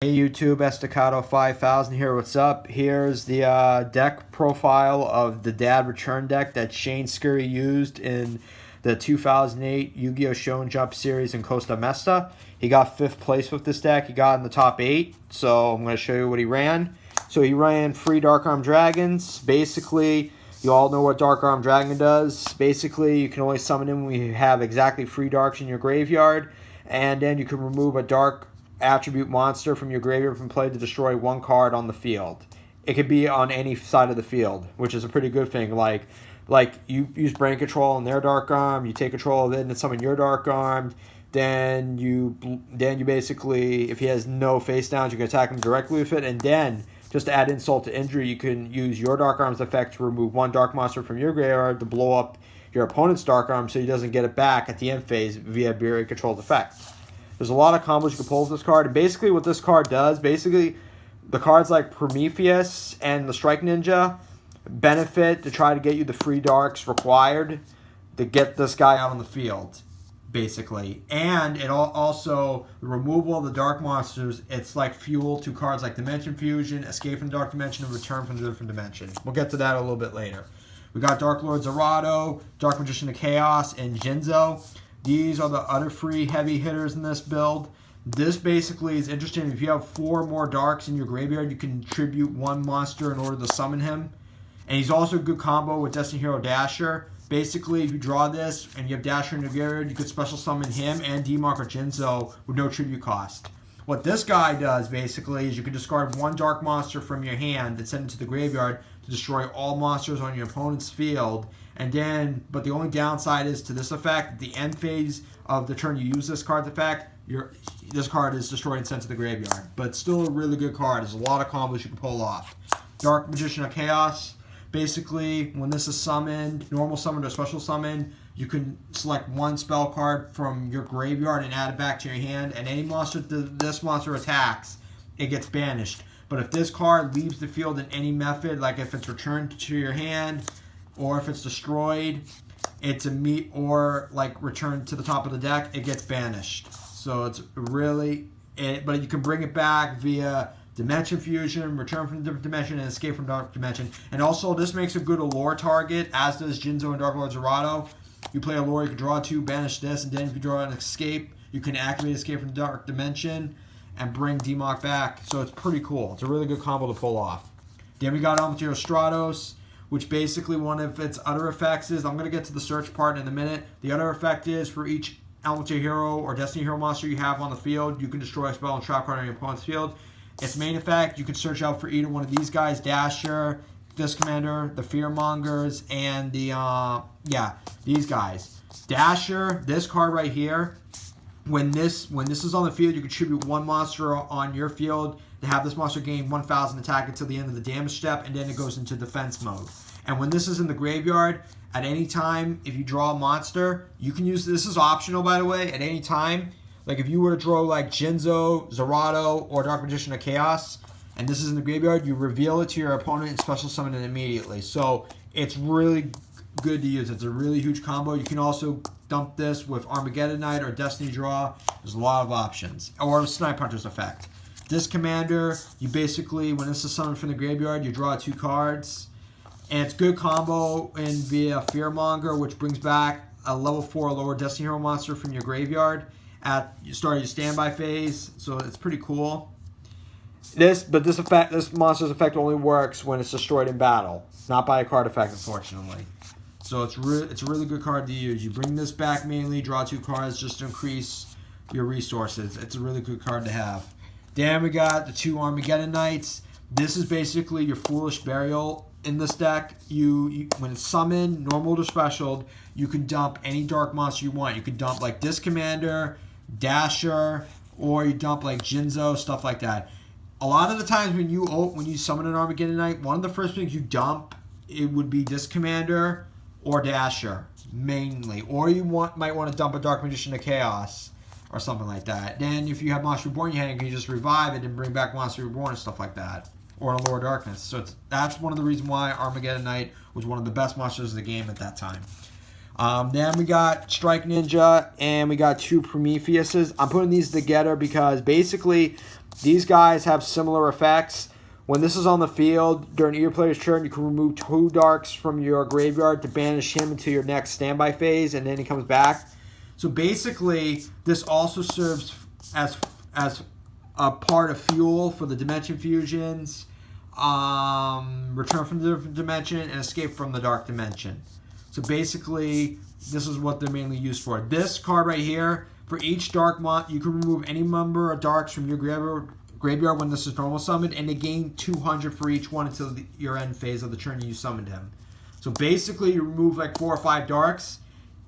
Hey YouTube, Estacado 5000 here, what's up? Here's the deck profile of the Dad Return deck that Scurry used in the 2008 Yu-Gi-Oh! Shonen Jump series in Costa Mesa. He got 5th place with this deck, he got in the top 8, so I'm going to show you what he ran. So he ran 3 Dark Arm Dragons. Basically, you all know what Dark Arm Dragon does. Basically, you can only summon him when you have exactly 3 Darks in your graveyard, and then you can remove a Dark attribute monster from your graveyard from play to destroy 1 card on the field. It could be on any side of the field, which is a pretty good thing. Like you use Brain Control on their Dark Arm, you take control of it and summon your Dark Arm. Then you basically, if he has no face downs, you can attack him directly with it. And then, just to add insult to injury, you can use your Dark Arm's effect to remove 1 Dark Monster from your graveyard to blow up your opponent's Dark Arm so he doesn't get it back at the end phase via Brain Control's effect. There's a lot of combos you can pull with this card. And basically what this card does, the cards like Prometheus and the Strike Ninja benefit to try to get you the free darks required to get this guy out on the field, basically. And it also, the removal of the dark monsters, it's like fuel to cards like Dimension Fusion, Escape from the Dark Dimension, and Return from the Different Dimension. We'll get to that a little bit later. We got Dark Lord Zerato, Dark Magician of Chaos, and Jinzo. These are the other 3 heavy hitters in this build. This basically is interesting. If you have 4 more darks in your graveyard, you can tribute 1 monster in order to summon him. And he's also a good combo with Destiny Hero Dasher. Basically, if you draw this and you have Dasher in your graveyard, you could special summon him and D-Mark or Jinzo with no tribute cost. What this guy does, basically, is you can discard 1 dark monster from your hand and send it to the graveyard to destroy all monsters on your opponent's field. And then, but the only downside is to this effect, at the end phase of the turn you use this card's effect, this card is destroyed and sent to the graveyard. But still a really good card. There's a lot of combos you can pull off. Dark Magician of Chaos. Basically, when this is summoned, normal summoned or special summoned, you can select 1 spell card from your graveyard and add it back to your hand. And any monster this monster attacks, it gets banished. But if this card leaves the field in any method, like if it's returned to your hand, or if it's destroyed, or like returned to the top of the deck, it gets banished. So it's really, but you can bring it back via Dimension Fusion, Return from the Different Dimension, and Escape from Dark Dimension. And also, this makes a good Allure target, as does Jinzo and Dark Lord Zerato. You play Allure, you can draw 2, banish this, and then if you draw an Escape, you can activate Escape from the Dark Dimension and bring D-Mock back. So it's pretty cool. It's a really good combo to pull off. Then we got Armageddon Stratos, which basically one of its other effects is, I'm going to get to the search part in a minute. The other effect is for each Elemental Hero or Destiny Hero monster you have on the field, you can destroy a spell and trap card on your opponent's field. Its main effect, you can search out for either one of these guys, Dasher, this Commander, the Fearmongers, and these guys. Dasher, this card right here, when this is on the field, you contribute 1 monster on your field to have this monster gain 1,000 attack until the end of the damage step, and then it goes into defense mode. And when this is in the graveyard, at any time, if you draw a monster, you can use, this is optional by the way, at any time. Like if you were to draw like Jinzo, Zerato, or Dark Magician of Chaos, and this is in the graveyard, you reveal it to your opponent and special summon it immediately. So it's really good to use. It's a really huge combo. You can also dump this with Armageddon Knight or Destiny Draw. There's a lot of options. Or Snipe Hunter's effect. This commander, you basically, when this is summoned from the graveyard, you draw 2 cards. And it's good combo in via Fearmonger, which brings back a level 4 or lower Destiny Hero monster from your graveyard at you start your standby phase. So it's pretty cool. This monster's effect only works when it's destroyed in battle, not by a card effect, unfortunately. So it's a really good card to use. You bring this back mainly, draw 2 cards just to increase your resources. It's a really good card to have. Then we got the 2 Armageddon Knights. This is basically your Foolish Burial in this deck. When it's summoned, normal to special, you can dump any dark monster you want. You can dump like this Commander, Dasher, or you dump like Jinzo, stuff like that. A lot of the times when you summon an Armageddon Knight, one of the first things you dump, it would be this Commander or Dasher, mainly. Or you might want to dump a Dark Magician of Chaos or something like that. Then if you have Monster Reborn in your hand, you can just revive it and bring back Monster Reborn and stuff like that. Or a Lower Darkness. So that's one of the reasons why Armageddon Knight was one of the best monsters of the game at that time. Then we got Strike Ninja, and we got 2 Prometheuses. I'm putting these together because basically These guys have similar effects. When this is on the field, during either player's turn, you can remove 2 darks from your graveyard to banish him into your next standby phase, and then he comes back. So basically, this also serves as a part of fuel for the dimension fusions, return from the different dimension, and escape from the dark dimension. So basically, this is what they're mainly used for. This card right here, for each dark you can remove any number of darks from your graveyard when this is normal summoned, and they gain 200 for each one until your end phase of the turn you summoned him. So basically, you remove like 4 or 5 darks.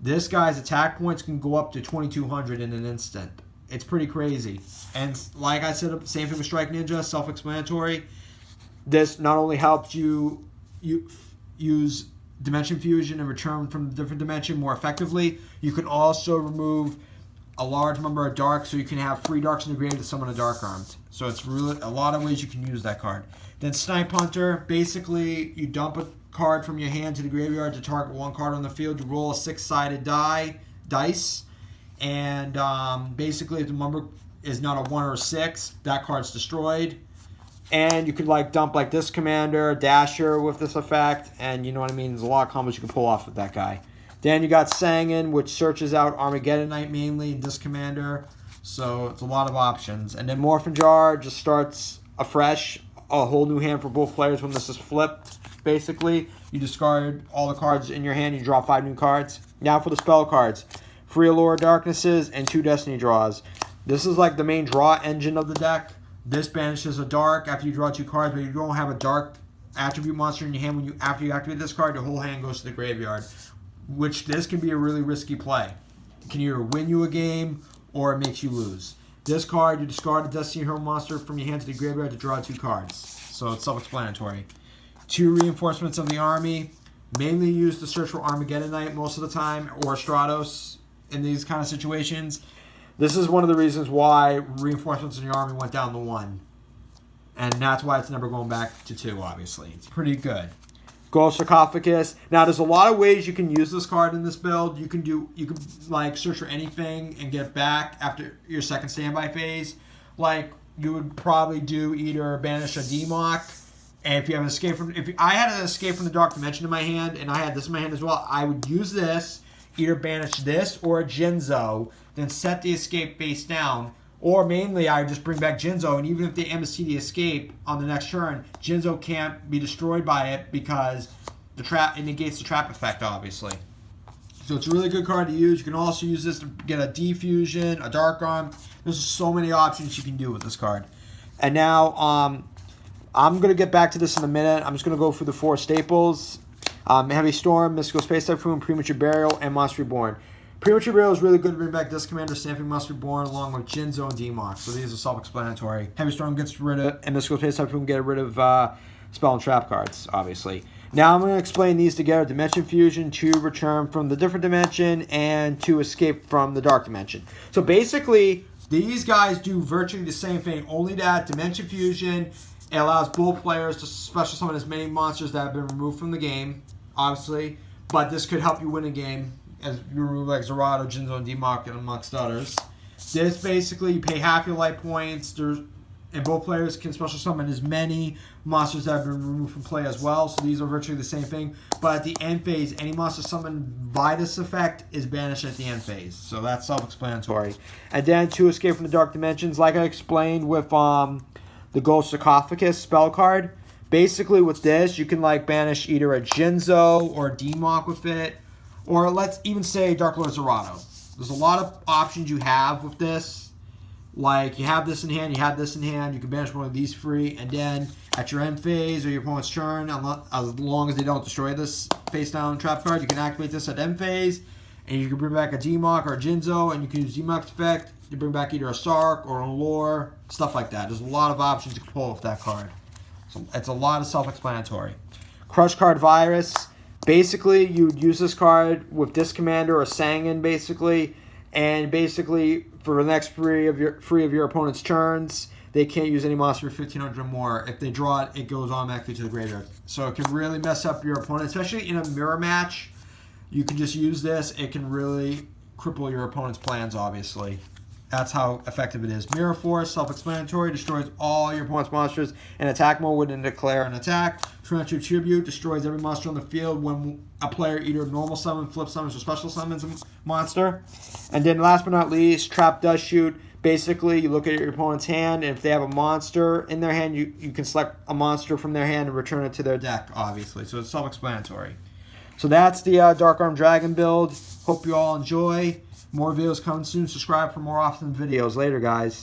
This guy's attack points can go up to 2,200 in an instant. It's pretty crazy. And like I said, same thing with Strike Ninja, self-explanatory. This not only helps you use Dimension Fusion and return from the different dimension more effectively, you can also remove a large number of darks, so you can have 3 darks in the grave to summon a dark armed. So it's really a lot of ways you can use that card. Then Snipe Hunter, basically you dump a card from your hand to the graveyard to target 1 card on the field. You roll a 6-sided dice, and basically if the number is not a 1 or a 6, that card's destroyed. And you could like dump like this commander, Dasher with this effect, and you know what I mean. There's a lot of combos you can pull off with that guy. Then you got Sangan, which searches out Armageddon Knight mainly, this commander. So it's a lot of options. And then Morphin Jar just starts afresh, a whole new hand for both players when this is flipped. Basically, you discard all the cards in your hand, you draw 5 new cards. Now for the spell cards. Free Allure Darknesses and 2 Destiny Draws. This is like the main draw engine of the deck. This banishes a dark after you draw 2 cards, but you don't have a dark attribute monster in your hand after you activate this card, your whole hand goes to the graveyard. Which this can be a really risky play. It can either win you a game or it makes you lose. This card, you discard a Destiny Hero monster from your hand to the graveyard to draw 2 cards. So it's self-explanatory. 2 reinforcements of the army, mainly used to search for Armageddon Knight most of the time, or Stratos in these kind of situations. This is one of the reasons why reinforcements in the army went down to 1. And that's why it's never going back to 2, obviously. It's pretty good. Gold Sarcophagus. Now, there's a lot of ways you can use this card in this build. You can like search for anything and get back after your second standby phase. Like you would probably do either banish a Demok, and if you have an escape from, I had an escape from the dark dimension in my hand, and I had this in my hand as well, I would use this, either banish this or a Jinzo, then set the escape face down. Or mainly, I would just bring back Jinzo, and even if they MC the escape on the next turn, Jinzo can't be destroyed by it because it negates the trap effect, obviously. So it's a really good card to use. You can also use this to get a Defusion, a Dark Arm. There's so many options you can do with this card. And now, I'm going to get back to this in a minute. I'm just going to go through the 4 staples. Heavy Storm, Mystical Space Typhoon, Premature Burial, and Monster Reborn. Premature Burial is really good to bring back this commander, Stamping Must Reborn, along with Jinzo and Demok. So these are self-explanatory. Heavy Storm gets rid of, and Mystical Space Typhoon get rid of spell and trap cards, obviously. Now I'm going to explain these together. Dimension Fusion, to return from the different dimension, and to escape from the dark dimension. So basically, these guys do virtually the same thing, only that Dimension Fusion, it allows both players to special summon as many monsters that have been removed from the game, obviously. But this could help you win a game, as you remove like Zerato, Jinzo, and Demok, and amongst others. This basically, you pay half your life points, and both players can special summon as many monsters that have been removed from play as well. So these are virtually the same thing. But at the end phase, any monster summoned by this effect is banished at the end phase. So that's self-explanatory. And then to escape from the dark dimensions, like I explained with the Gold Sarcophagus spell card. Basically with this, you can like banish either a Jinzo or a Demok with it. Or let's even say Dark Lord Zerato. There's a lot of options you have with this. Like, you have this in hand, you have this in hand, you can banish one of these free, and then at your end phase or your opponent's turn, as long as they don't destroy this face down trap card, you can activate this at end phase, and you can bring back a Demok or a Jinzo, and you can use Demok's effect to bring back either a Sark or a Lore, stuff like that. There's a lot of options you can pull with that card. So it's a lot of self-explanatory. Crush Card Virus. Basically, you'd use this card with this commander or Sangan, basically, and basically for the next 3 of your opponent's turns, they can't use any monster for 1,500 or more. If they draw it, it goes automatically to the graveyard. So it can really mess up your opponent, especially in a mirror match. You can just use this. It can really cripple your opponent's plans, obviously. That's how effective it is. Mirror Force, self-explanatory, destroys all your opponent's monsters in attack mode when they declare an attack. Torrential Tribute destroys every monster on the field when a player either normal summon, flip summons, or special summons a monster. And then last but not least, Trap Does Shoot. Basically, you look at your opponent's hand, and if they have a monster in their hand, you can select a monster from their hand and return it to their deck, obviously. So it's self-explanatory. So that's the Dark Arm Dragon build. Hope you all enjoy. More videos coming soon. Subscribe for more often videos. Later, guys.